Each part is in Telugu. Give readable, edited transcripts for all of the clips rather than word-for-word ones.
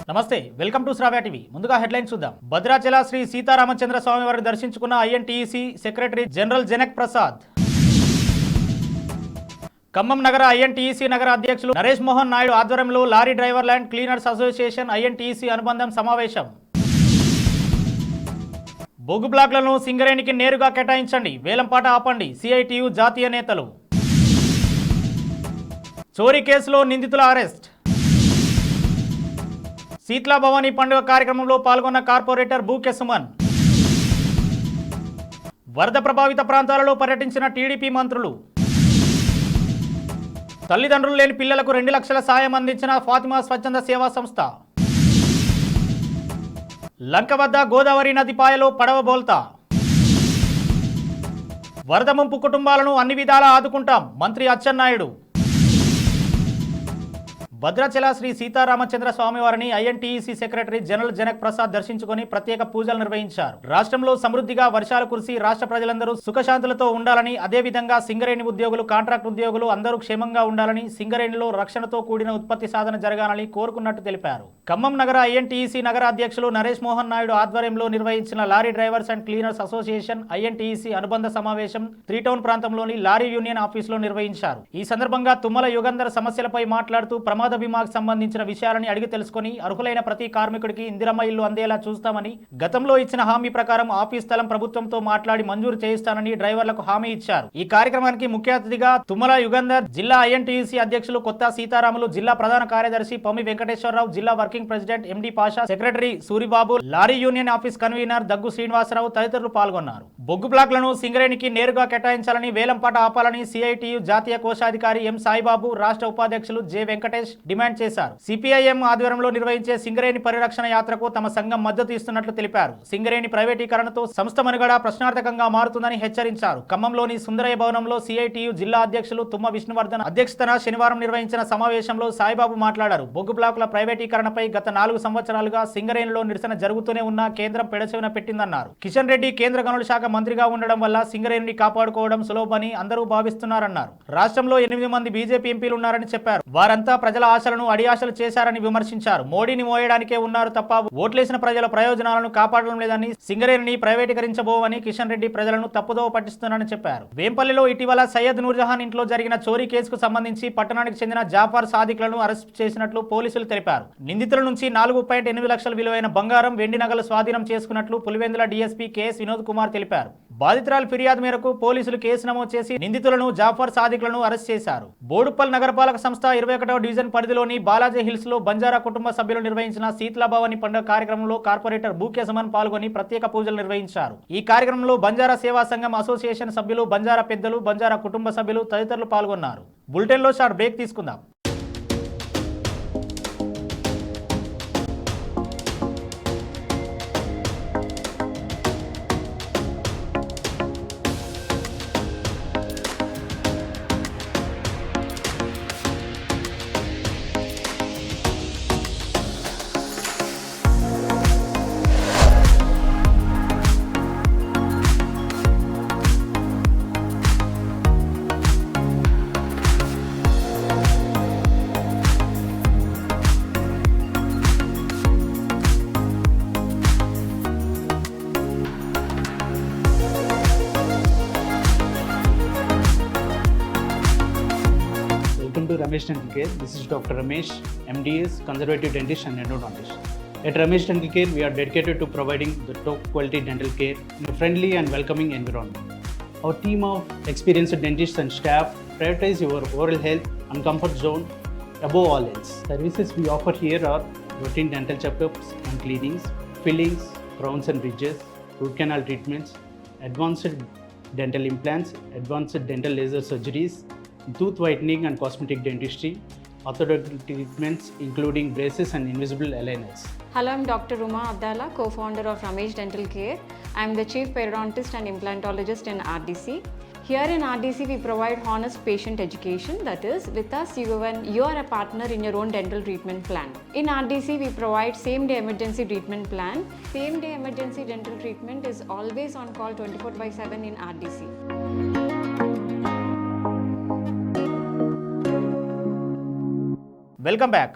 నమస్తే, వెల్కమ్ టు శ్రావ్య టీవీ. ముందుగా హెడ్లైన్స్ చూద్దాం. భద్రాచల శ్రీ సీతారామచంద్ర స్వామి వారిని దర్శించుకున్న INTEC secretary general Janak Prasad. Khammam నగర ఐఎన్టీఈసీ నగర అధ్యక్షులు నరేష్ మోహన్ నాయుడు ఆధ్వర్యంలో లారీ డ్రైవర్ల అండ్ క్లీనర్స్ అసోసియేషన్ ఐఎన్టీఈసీ అనుబంధం సమావేశం. బొగ్గు బ్లాక్లను సింగరేణికి నేరుగా కేటాయించండి, వేలంపాట ఆపండి, సిఐటియు జాతీయ నేతలు. చోరీ కేసులో నిందితుల అరెస్ట్. శీతలా భవానీ పండుగ కార్యక్రమంలో పాల్గొన్న కార్పొరేటర్ బూకె సుమన్. వరద ప్రభావిత ప్రాంతాలలో పర్యటించిన టీడీపీ మంత్రులు. తల్లిదండ్రులు లేని పిల్లలకు 2 లక్షల సాయం అందించిన ఫాతిమా స్వచ్ఛంద సేవా సంస్థ. లంక వద్ద గోదావరి నది పాయలో పడవ బోల్తా. వరద ముంపు కుటుంబాలను అన్ని విధాలా ఆదుకుంటాం, మంత్రి అచ్చెన్నాయుడు. భద్రాచల శ్రీ సీతారామచంద్ర స్వామివారిని INTEC secretary general Janak Prasad దర్శించుకుని ప్రత్యేక పూజలు నిర్వహించారు. రాష్ట్రంలో సమృద్ధిగా వర్షాలు కురిసి రాష్ట్ర ప్రజలందరూ సుఖశాంతులతో ఉండాలని, అదేవిధంగా సింగరేణి ఉద్యోగులు, కాంట్రాక్ట్ ఉద్యోగులు అందరూ క్షేమంగా ఉండాలని, సింగరేణిలో రక్షణతో కూడిన ఉత్పత్తి సాధన జరగాలని కోరుకున్నట్టు తెలిపారు. ఖమ్మం నగర ఐఎన్టీఈసీ నగర అధ్యక్షులు నరేష్ మోహన్ నాయుడు ఆధ్వర్యంలో నిర్వహించిన lorry drivers and cleaners association INTEC అనుబంధ సమావేశం 3 టౌన్ ప్రాంతంలోని లారీ యూనియన్ ఆఫీసులో నిర్వహించారు. ఈ సందర్భంగా తుమ్మల యుగంధర్ సమస్యలపై మాట్లాడుతూ ప్రమాద బీమాకు సంబంధించిన విషయాలని అడిగి తెలుసుకుని అర్హులైన ప్రతి కార్మికుడికి ఇందిరమ్మ ఇల్లు అందేలా చూస్తామని, గతంలో ఇచ్చిన హామీ ప్రకారం ఆఫీస్ స్థలం ప్రభుత్వంతో మాట్లాడి మంజూరు చేయిస్తానని డ్రైవర్లకు హామీ ఇచ్చారు. ఈ కార్యక్రమానికి ముఖ్య అతిథిగా తుమ్మల యుగంధర్, జిల్లా ఐఎన్టీఈసీ అధ్యక్షులు కొత్త సీతారాములు, జిల్లా ప్రధాన కార్యదర్శి పొమ్మి వెంకటేశ్వరరావు, జిల్లా వర్కింగ్ ప్రెసిడెంట్ ఎండి Pasha, secretary Suribabu, lorry union office convener దగ్గు శ్రీనివాసరావు తదితరులు పాల్గొన్నారు. బొగ్గు బ్లాక్లను సింగరేణికి నేరుగా కేటాయించాలని, వేలంపాట ఆపాలని సిఐటియు జాతీయ కోశాధికారి ఎం సాయిబాబు, రాష్ట్ర ఉపాధ్యక్షులు జె వెంకటేష్ డిమాండ్ చేశారు. సిపిఐఎం ఆధ్వర్యంలో నిర్వహించే సింగరేణి పరిరక్షణ యాత్రకు తమ సంఘం మద్దతు ఇస్తున్నట్లు తెలిపారు. సింగరేణి ప్రైవేటీకరణతో సంస్థ మనుగడ ప్రశ్నార్థకంగా మారుతుందని హెచ్చరించారు. ఖమ్మంలోని సుందరయ్య భవనంలో సిఐటియు జిల్లా అధ్యక్షులు తుమ్మ విష్ణువర్ధన్ అధ్యక్షతన శనివారం నిర్వహించిన సమావేశంలో సాయిబాబు మాట్లాడారు. బొగ్గు బ్లాకుల ప్రైవేటీకరణపై గత 4 సంవత్సరాలుగా సింగరేణిలో నిరసన జరుగుతూనే ఉన్నా కేంద్రం పెడచెవిన పెట్టిందన్నారు. కిషన్ రెడ్డి కేంద్ర గనుల శాఖ మంత్రిగా ఉండడం వల్ల సింగరేణిని కాపాడుకోవడం సులభమని అందరూ భావిస్తున్నారన్నారు. రాష్ట్రంలో 8 మంది బీజేపీ ఎంపీలు ఉన్నారని చెప్పారు. వారంతా ప్రజల ఆశలను అడియాశలు చేశారని విమర్శించారు. మోడీని మోయడానికే ఉన్నారు తప్ప ఓట్లేసిన ప్రజల ప్రయోజనాలను కాపాడడం లేదని, సింగరేణిని ప్రైవేటీకరించబోవని కిషన్ రెడ్డి ప్రజలను తప్పుదోవ పట్టిస్తున్నారని చెప్పారు. వేంపల్లిలో ఇటీవల సయ్యద్ నూర్జహాన్ ఇంట్లో జరిగిన చోరీ కేసుకు సంబంధించి పట్టణానికి చెందిన జాఫర్ సాదిక్లను అరెస్ట్ చేసినట్లు పోలీసులు తెలిపారు. నిందితుల నుంచి 4.8 లక్షల విలువైన బంగారం, వెండి నగలు స్వాధీనం చేసుకున్నట్లు పులివెందుల డీఎస్పీ కెఎస్ వినోద్ కుమార్ తెలిపారు. బాధితురాలు ఫిర్యాదు మేరకు పోలీసులు కేసు నమోదు చేసి నిందితులను జాఫర్ సాదిక్లను అరెస్ట్ చేశారు. బోడుప్పల్ నగరపాలక సంస్థ 21వ డివిజన్ పరిధిలోని బాలాజీ హిల్స్ లో బంజారా కుటుంబ సభ్యులు నిర్వహించిన శీతలా భవానీ పండుగ కార్యక్రమంలో కార్పొరేటర్ బూకె సుమన్ పాల్గొని ప్రత్యేక పూజలు నిర్వహించారు. ఈ కార్యక్రమంలో బంజారా సేవా సంఘం అసోసియేషన్ సభ్యులు, బంజారా పెద్దలు, బంజారా కుటుంబ సభ్యులు తదితరులు పాల్గొన్నారు. బులెటిన్ లో షార్ట్ బ్రేక్ తీసుకుందాం. Ramesh Dental Care. This is Dr. Ramesh, MDS, Conservative Dentist and Endodontist. At Ramesh Dental Care, we are dedicated to providing the top quality dental care in a friendly and welcoming environment. Our team of experienced dentists and staff prioritize your oral health and comfort zone above all else. Services we offer here are routine dental checkups and cleanings, fillings, crowns and bridges, root canal treatments, advanced dental implants, advanced dental laser surgeries, tooth whitening and cosmetic dentistry, orthodontic treatments including braces and invisible aligners. Hello, I'm Dr. Uma Abdallah, co-founder of Ramesh Dental Care. I'm the chief periodontist and implantologist in RDC. Here in RDC, we provide honest patient education. That is, with us, you are a partner in your own dental treatment plan. In RDC, we provide same-day emergency treatment plan. Same-day emergency dental treatment is always on call 24/7 in RDC. Welcome back.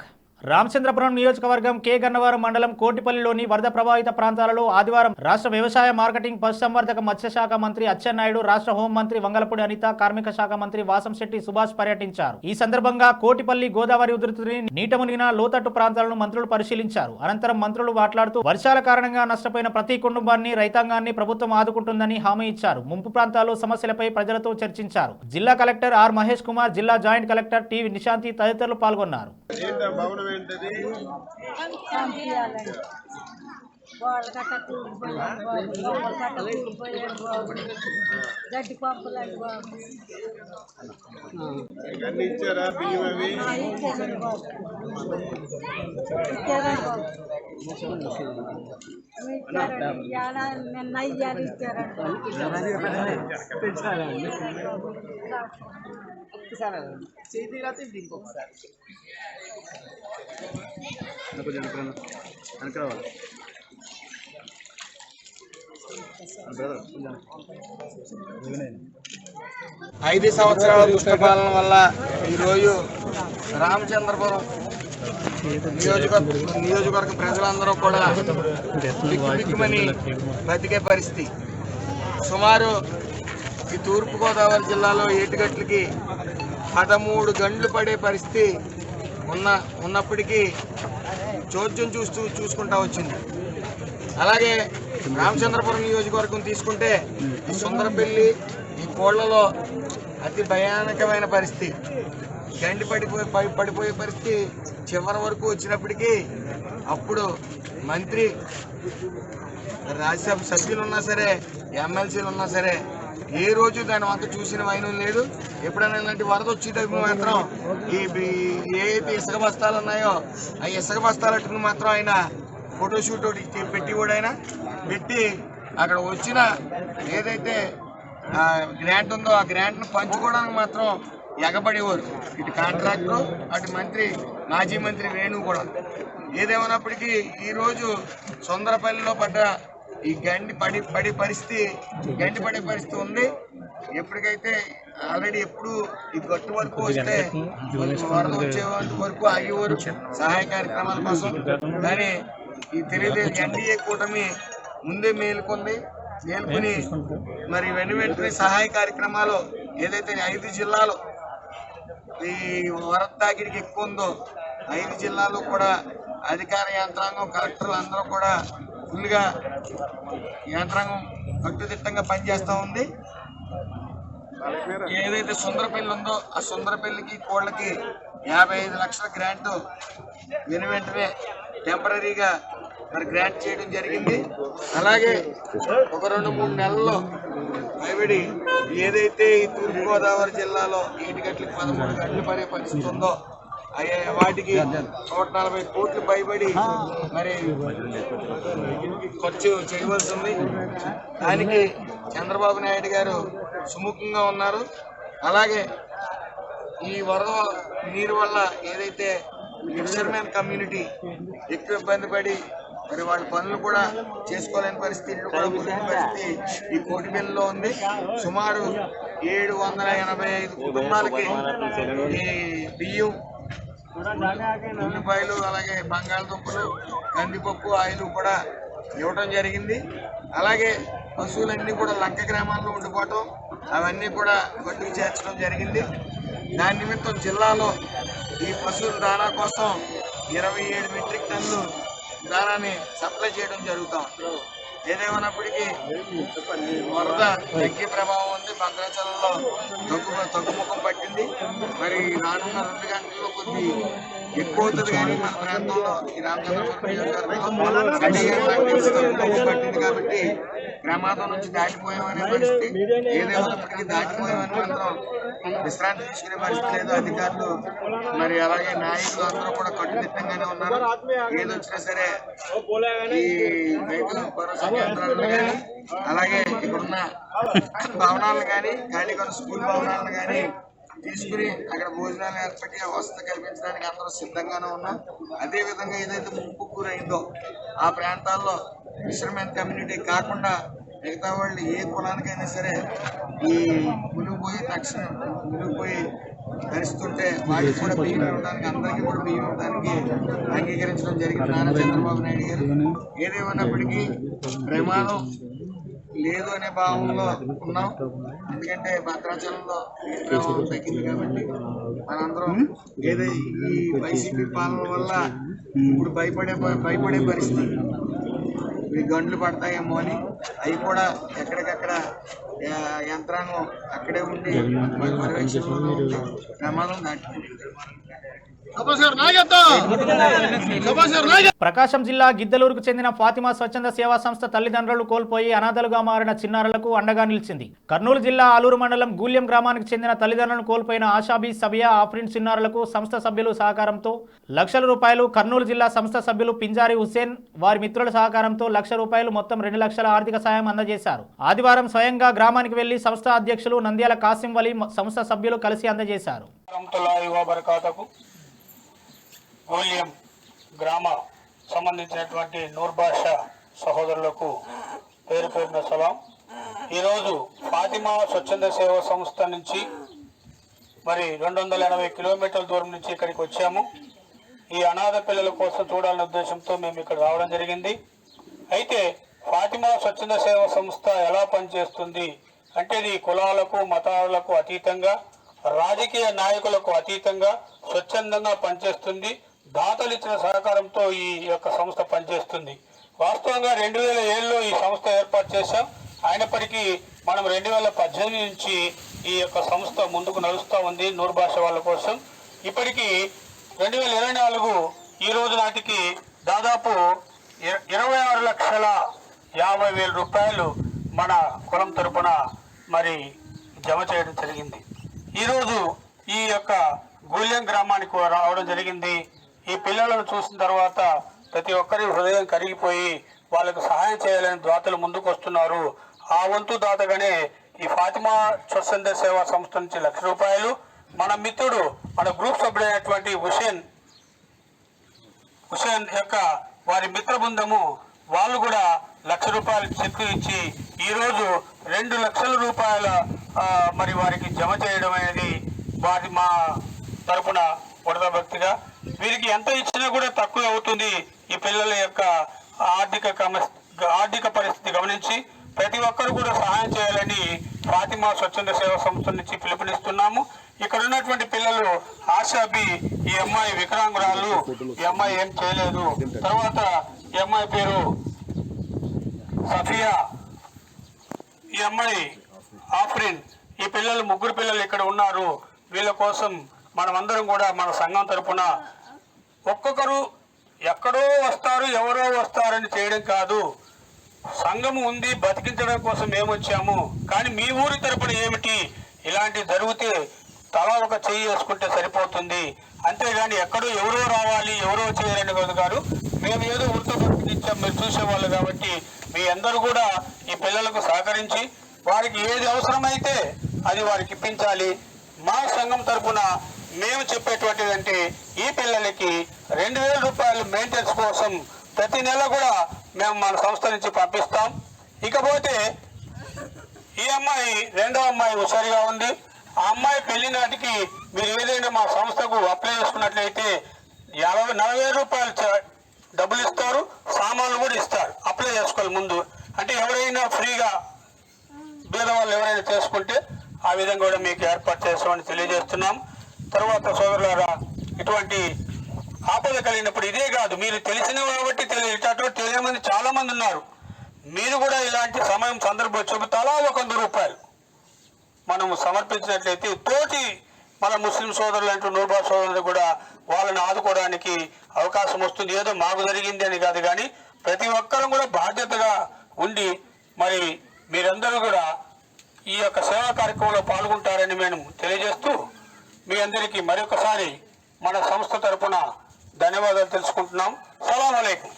Ramachandrapuram నియోజకవర్గం కె గన్నవరం మండలం కోటిపల్లిలోని వరద ప్రభావిత ప్రాంతాలలో ఆదివారం రాష్ట్ర వ్యవసాయ మార్కెటింగ్ పశుసంవర్ధక మత్స్యశాఖ మంత్రి అచ్చెన్నాయుడు, రాష్ట్ర హోంమంత్రి వంగలపూడి అనిత, కార్మిక శాఖ మంత్రి వాసంశెట్టి సుభాష్ పర్యటించారు. ఈ సందర్భంగా కోటిపల్లి గోదావరి ఉధృతిని నీట మునిగిన లోతట్టు ప్రాంతాలను మంత్రులు పరిశీలించారు. అనంతరం మంత్రులు మాట్లాడుతూ వర్షాల కారణంగా నష్టపోయిన ప్రతి కుటుంబాన్ని, రైతాంగాన్ని ప్రభుత్వం ఆదుకుంటుందని హామీ ఇచ్చారు. ముంపు ప్రాంతాల్లో సమస్యలపై ప్రజలతో చర్చించారు. జిల్లా కలెక్టర్ ఆర్ మహేష్ కుమార్, జిల్లా జాయింట్ కలెక్టర్ టి నిశాంతి తదితరులు పాల్గొన్నారు. గడ్డి పంపులు ఇచ్చారా? బియ్యం అవి ఇచ్చారండి బాబు. నిన్న అయ్యారు ఇచ్చారండి. ఐదు సంవత్సరాల దుష్టపాలన వల్ల ఈరోజు రామచంద్రపురం నియోజకవర్గ ప్రజలందరూ కూడా బిక్కుమని బతికే పరిస్థితి. సుమారు ఈ తూర్పుగోదావరి జిల్లాలో ఏటిగట్లకి 13 గంటలు పడే పరిస్థితి ఉన్నప్పటికీ చోద్యం చూసుకుంటా వచ్చింది. అలాగే రామచంద్రపురం నియోజకవర్గం తీసుకుంటే ఈ సుందరపల్లి, ఈ కోళ్లలో అతి భయానకమైన పరిస్థితి. గండి పడిపోయే పరిస్థితి చివరి వరకు వచ్చినప్పటికీ అప్పుడు మంత్రి, రాజ్యసభ సభ్యులు ఉన్నా సరే, ఎమ్మెల్సీలు ఉన్నా సరే ఏ రోజు దాని వంక చూసిన వైనం లేదు. ఎప్పుడైనా ఇలాంటి వరద వచ్చేటప్పుడు మాత్రం ఏదైతే ఇసుక బస్తాలు ఉన్నాయో ఆ ఇసుక బస్తాలట్టుకుని మాత్రం ఆయన ఫోటోషూట్ పెట్టి కూడా ఆయన పెట్టి అక్కడ వచ్చిన ఏదైతే గ్రాంట్ ఉందో ఆ గ్రాంట్ను పంచుకోవడానికి మాత్రం ఎగబడేవారు. ఇటు కాంట్రాక్టర్, అటు మంత్రి, మాజీ మంత్రి వేణు కూడా. ఏదేమన్నప్పటికీ ఈరోజు సుందరపల్లిలో పడ్డ ఈ గండి పడే పరిస్థితి ఉంది. ఎప్పటికైతే ఆల్రెడీ ఎప్పుడు ఈ గట్టు వరకు వస్తే వరద వచ్చే వరకు ఆగేవారు సహాయ కార్యక్రమాల కోసం. కానీ ఈ తెలుగుదేశం ఎన్డీఏ కూటమి ముందే మేలుకుని మరి వెంటనే సహాయ కార్యక్రమాలు ఏదైతే 5 జిల్లాలు ఈ వరద తాకిడికి ఎక్కువ ఉందో 5 జిల్లాలు కూడా అధికార యంత్రాంగం, కలెక్టర్లు అందరూ కూడా ఫుల్గా యంత్రాంగం కట్టుదిట్టంగా పనిచేస్తూ ఉంది. ఏదైతే సుందరపల్లి ఉందో ఆ సుందరపల్లికి, కోళ్ళకి 55 లక్షల గ్రాంట్ వెంటనే టెంపరీగా మరి గ్రాంట్ చేయడం జరిగింది. అలాగే ఒక 2-3 నెలల్లో భయపడి ఏదైతే ఈ తూర్పుగోదావరి జిల్లాలో 7 గంటలకు 13 గంటలు పడే పరిస్థితి ఉందో వాటికి 140 కోట్లు పైబడి మరి ఖర్చు చేయవలసి ఉంది. దానికి చంద్రబాబు నాయుడు గారు సుముఖంగా ఉన్నారు. అలాగే ఈ వరద నీరు వల్ల ఏదైతే ఫిషర్మెన్ కమ్యూనిటీ ఎక్కువ ఇబ్బంది పడి మరి వాళ్ళ పనులు కూడా చేసుకోలేని పరిస్థితి, ఇల్లు కూడా మునిగిన పరిస్థితి ఈ కోటిపల్లిలో ఉంది. సుమారు 785 కుటుంబాలకి ఈ బియ్యం, ఉల్లిపాయలు, అలాగే బంగాళదుంపలు, కందిపప్పు, ఆయిల్ కూడా ఇవ్వడం జరిగింది. అలాగే పశువులన్నీ కూడా లంక గ్రామాల్లో ఉండిపోవటం అవన్నీ కూడా గట్టుకు చేర్చడం జరిగింది. దాని నిమిత్తం జిల్లాలో ఈ పశువుల దానా కోసం 27 మెట్రిక్ టన్నులు దానాన్ని సప్లై చేయడం జరుగుతాం. ఏదేమన్నప్పటికీ వరద తగ్గే ప్రభావం ఉంది. భద్రాచలంలో తగ్గుముఖం పట్టింది. మరి రానున్న 2 గంటల్లో కొద్ది ఎక్కువ అవుతుంది. కానీ మన ప్రాంతంలో ఈ రామచంద్రపురం నియోజకవర్గం పట్టింది కాబట్టి ప్రమాదం నుంచి దాటిపోయామనే పరిస్థితి. ఏదేమన్నప్పటికీ దాటిపోయామని మాత్రం విశ్రాంతి తీసుకునే పరిస్థితి లేదు. అధికారులు మరి అలాగే నాయకులు అందరూ కూడా కట్టుదిట్టంగానే ఉన్నారు. ఏదొచ్చినా సరే ఈ రైతు భరోసా కేంద్రాలను కానీ, అలాగే ఇక్కడున్న భవనాలను కానీ, ఖాళీగా స్కూల్ భవనాలను కానీ తీసుకుని అక్కడ భోజనాలు ఏర్పడి వసతి కల్పించడానికి అందరూ సిద్ధంగానే ఉన్నాం. అదేవిధంగా ఏదైతే ముంపు గురైందో ఆ ప్రాంతాల్లో ఫిషర్మెన్ కమ్యూనిటీ కాకుండా మిగతా వాళ్ళు ఏ కులానికైనా సరే ఈ మునిగిపోయి ధరిస్తుంటే వాళ్ళకి కూడా బియ్యం ఇవ్వడానికి, అందరికీ కూడా బియ్యం ఇవ్వడానికి అంగీకరించడం జరిగింది నారా చంద్రబాబు నాయుడు గారు. ఏదేమన్నప్పటికీ ప్రమాదం లేదు అనే భావంలో ఉన్నాం. ఎందుకంటే భద్రాచలంలో ప్రమాదం తగ్గింది కాబట్టి మనందరం ఏదో ఈ వైసీపీ పాలన వల్ల ఇప్పుడు భయపడే పరిస్థితి, ఈ గండ్లు పడతాయేమో అని అవి కూడా ఎక్కడికక్కడ యంత్రాంగం అక్కడే ఉండి పర్యవేక్షణలో ఉండి ప్రమాదం దాటిపోయింది. ప్రకాశం జిల్లా గిద్దలూరుకు చెందిన ఫాతిమా స్వచ్ఛంద సేవా సంస్థ తల్లిదండ్రులు కోల్పోయి అనాథలుగా మారిన చిన్నారులకు అండగా నిలిచింది. కర్నూలు జిల్లా ఆలూరు మండలం గూల్యం గ్రామానికి చెందిన తల్లిదండ్రులను కోల్పోయిన ఆషాబీ సబియా ఆఫ్రిన్ చిన్నారులకు సంస్థ సభ్యులు సహకారంతో ₹1,00,000, కర్నూలు జిల్లా సంస్థ సభ్యులు పింజారి హుసేన్ వారి మిత్రుల సహకారంతో ₹1,00,000 మొత్తం ₹2 లక్షల ఆర్థిక సాయం అందజేశారు. ఆదివారం స్వయంగా గ్రామానికి వెళ్లి సంస్థ అధ్యక్షులు నంద్యాల కాసిం వలి సంస్థ సభ్యులు కలిసి అందజేశారు. గూల్యం గ్రామ సంబంధించినటువంటి నూర్బాషా సహోదరులకు పేరు పేరున సలాం. ఈరోజు ఫాతిమా స్వచ్ఛంద సేవా సంస్థ నుంచి మరి 280 కిలోమీటర్ల దూరం నుంచి ఇక్కడికి వచ్చాము. ఈ అనాథ పిల్లల కోసం చూడాలనే ఉద్దేశంతో మేము ఇక్కడ రావడం జరిగింది. అయితే ఫాతిమా స్వచ్ఛంద సేవా సంస్థ ఎలా పనిచేస్తుంది అంటే ఇది కులాలకు మతాలకు అతీతంగా, రాజకీయ నాయకులకు అతీతంగా స్వచ్ఛందంగా పనిచేస్తుంది. దాతలు ఇచ్చిన సహకారంతో ఈ యొక్క సంస్థ పనిచేస్తుంది. వాస్తవంగా 2007లో ఈ సంస్థ ఏర్పాటు చేశాం. అయినప్పటికీ మనం 2018 నుంచి ఈ యొక్క సంస్థ ముందుకు నడుస్తూ ఉంది నూర్బాష వాళ్ళ కోసం. ఇప్పటికీ 2024 ఈ రోజు నాటికి దాదాపు ₹26,50,000 మన కులం తరపున మరి జమ చేయడం జరిగింది. ఈరోజు ఈ యొక్క గూల్యం గ్రామానికి రావడం జరిగింది. ఈ పిల్లలను చూసిన తర్వాత ప్రతి ఒక్కరి హృదయం కరిగిపోయి వాళ్ళకు సహాయం చేయాలని దాతలు ముందుకు వస్తున్నారు. ఆ వంతు దాతగానే ఈ ఫాతిమా స్వచ్ఛంద సేవా సంస్థ నుంచి ₹1,00,000, మన మిత్రుడు మన గ్రూప్ సభ్యుడైనటువంటి హుసేన్ యొక్క వారి మిత్ర బృందము వాళ్ళు కూడా ₹1,00,000 చెక్కు ఇచ్చి ఈరోజు ₹2,00,000 మరి వారికి జమ చేయడం అనేది వారి మా తరపున వడదభక్తిగా. వీరికి ఎంత ఇచ్చినా కూడా తక్కువ అవుతుంది. ఈ పిల్లల యొక్క ఆర్థిక పరిస్థితి గమనించి ప్రతి ఒక్కరు కూడా సహాయం చేయాలని ఫాతిమా స్వచ్ఛంద సేవా సంస్థ నుంచి పిలుపునిస్తున్నాము. ఇక్కడ ఉన్నటువంటి పిల్లలు ఆషాబి, ఈ అమ్మాయి వికలాంగురాలు, ఈ అమ్మాయి ఏం చేయలేదు. తర్వాత ఈ అమ్మాయి పేరు సఫియా, ఈ అమ్మాయి ఆఫ్రిన్, ఈ పిల్లలు 3 పిల్లలు ఇక్కడ ఉన్నారు. వీళ్ళ కోసం మనమందరం కూడా మన సంఘం తరపున ఒక్కొక్కరు ఎక్కడో వస్తారు ఎవరో వస్తారని చేయడం కాదు. సంఘం ఉంది, బతికించడం కోసం మేము వచ్చాము. కానీ మీ ఊరి తరపున ఏమిటి, ఇలాంటి జరిగితే తలా ఒక చెయ్యి వేసుకుంటే సరిపోతుంది. అంతేగాని ఎక్కడో ఎవరో రావాలి ఎవరో చేయాలని కాదు. మేము ఏదో వృత్తపత్రికించాం, మీరు చూసేవాళ్ళు కాబట్టి మీ అందరూ కూడా ఈ పిల్లలకు సహకరించి వారికి ఏది అవసరమైతే అది వారికి ఇప్పించాలి. మా సంఘం తరపున మేము చెప్పేటువంటిది అంటే ఈ పిల్లలకి ₹2,000 మెయింటెనెన్స్ కోసం ప్రతి నెల కూడా మేము మన సంస్థ నుంచి పంపిస్తాం. ఇకపోతే ఈ అమ్మాయి రెండో అమ్మాయి హుషారుగా ఉంది. ఆ అమ్మాయి పెళ్లి నాటికి మీరు ఏదైనా మా సంస్థకు అప్లై చేసుకున్నట్లయితే ₹40,000 డబ్బులు ఇస్తారు, సామాన్లు కూడా ఇస్తారు. అప్లై చేసుకోవాలి ముందు. అంటే ఎవరైనా ఫ్రీగా పేదవాళ్ళు ఎవరైనా చేసుకుంటే ఆ విధంగా కూడా మీకు ఏర్పాటు చేస్తామని తెలియజేస్తున్నాం. తర్వాత సోదరులారా, ఇటువంటి ఆపద కలిగినప్పుడు ఇదే కాదు, మీరు తెలిసిన కాబట్టి తెలియమంది చాలా మంది ఉన్నారు. మీరు కూడా ఇలాంటి సమయం సందర్భం వచ్చి తలా ₹100 మనం సమర్పించినట్లయితే తోటి మన ముస్లిం సోదరులు అంటూ నూర్బా సోదరులు కూడా వాళ్ళని ఆదుకోవడానికి అవకాశం వస్తుంది. ఏదో మాకు జరిగింది అని కాదు, కానీ ప్రతి ఒక్కరూ కూడా బాధ్యతగా ఉండి మరి మీరందరూ కూడా ఈ యొక్క సేవా కార్యక్రమంలో పాల్గొంటారని మేము తెలియజేస్తూ మీ అందరికీ మరొకసారి మన సంస్థ తరపున ధన్యవాదాలు తెలుసుకుంటున్నాం. సలాం అలైకుం.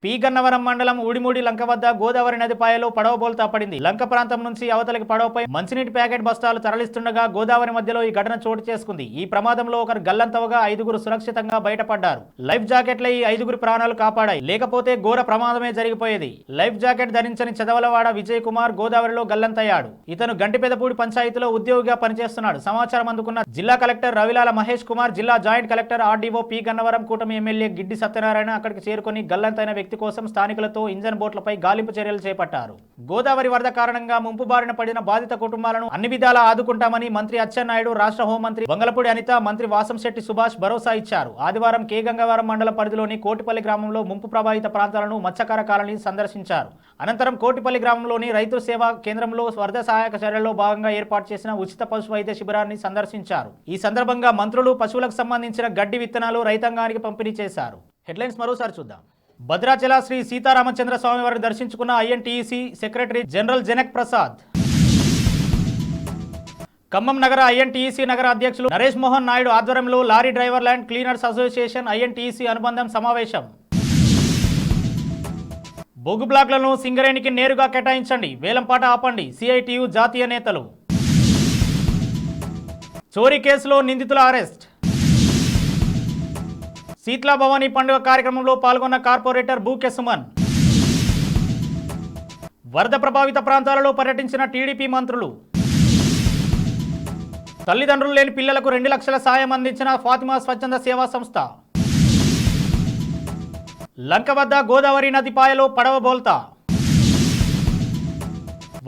పి గన్నవరం మండలం ఊడిమూడి లంక వద్ద గోదావరి నదిపాయలో పడవ బోల్తా పడింది. లంక ప్రాంతం నుంచి అవతలికి పడవపై మంచినీటి ప్యాకెట్ బస్తాలు తరలిస్తుండగా గోదావరి మధ్యలో ఈ ఘటన చోటు చేసుకుంది. ఈ ప్రమాదంలో ఒకరు గల్లంతవగా 5గురు సురక్షితంగా బయటపడ్డారు. లైఫ్ జాకెట్లే ఈ 5గురి ప్రాణాలు కాపాడాయి. లేకపోతే ఘోర ప్రమాదమే జరిగిపోయేది. లైఫ్ జాకెట్ ధరించని చదవలవాడ విజయ్ కుమార్ గోదావరిలో గల్లంతయ్యాడు. ఇతను గంటిపెదపూడి పంచాయతీలో ఉద్యోగిగా పనిచేస్తున్నాడు. సమాచారం అందుకున్న జిల్లా కలెక్టర్ రవిలాల మహేష్ కుమార్, జిల్లా joint collector RDO P Gannavaram, కూటమి ఎమ్మెల్యే గిడ్డి సత్యనారాయణ అక్కడికి చేరుకుని గల్లంతైన వ్యక్తి కోసం స్థానికులతో ఇంజన్ బోట్లపై గాలింపు చర్యలు చేపట్టారు. గోదావరి వరద కారణంగా ముంపు బారిన పడిన బాధిత కుటుంబాలను అన్ని విధాలా ఆదుకుంటామని మంత్రి అచ్చెన్నాయుడు, రాష్ట్ర హోంమంత్రి వంగలపూడి అనిత, మంత్రి వాసంశెట్టి సుభాష్ భరోసా ఇచ్చారు. ఆదివారం కే గంగవరం మండలం పరిధిలోని కోటిపల్లి గ్రామంలో ముంపు ప్రభావిత ప్రాంతాలను మత్స్యకార కాలనీ సందర్శించారు. అనంతరం కోటిపల్లి గ్రామంలోని రైతు సేవా కేంద్రంలో వరద సహాయక చర్యల్లో భాగంగా ఏర్పాటు చేసిన ఉచిత పశు వైద్య శిబిరాన్ని సందర్శించారు. ఈ సందర్భంగా మంత్రులు పశువులకు సంబంధించిన గడ్డి విత్తనాలు రైతాంగానికి పంపిణీ చేశారు. హెడ్లైన్స్ మరోసారి చూద్దాం. భద్రాచల శ్రీ సీతారామచంద్ర స్వామి వారిని దర్శించుకున్న INTEC secretary general Janak Prasad. Khammam నగర ఐఎన్టీఈసీ నగర అధ్యక్షులు నరేష్ మోహన్ నాయుడు ఆధ్వర్యంలో lorry driver land cleaners association INTEC అనుబంధం సమావేశం. బొగ్గు బ్లాక్లను సింగరేణికి నేరుగా కేటాయించండి, వేలంపాట ఆపండి, సిఐటియు జాతీయ నేతలు. చోరీ కేసులో నిందితుల అరెస్ట్. శీతలా భవానీ పండుగ కార్యక్రమంలో పాల్గొన్న కార్పొరేటర్ బూకె సుమన్. వరద ప్రభావిత ప్రాంతాలలో పర్యటించిన టీడీపీ మంత్రులు. తల్లిదండ్రులు లేని పిల్లలకు 2 లక్షల సాయం అందించిన ఫాతిమా స్వచ్ఛంద సేవా సంస్థ. లంక వద్ద గోదావరి నది పాయలో పడవ బోల్తా.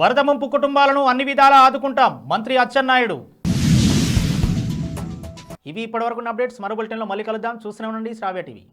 వరద ముంపు కుటుంబాలను అన్ని విధాలా ఆదుకుంటాం, మంత్రి అచ్చెన్నాయుడు. ఇవి ఇప్పటివరకు అప్డేట్స్. మరో బులెటిన్లో మళ్ళీ కలుద్దాం. చూస్తూనే ఉండండి శ్రావ్య టీవీ.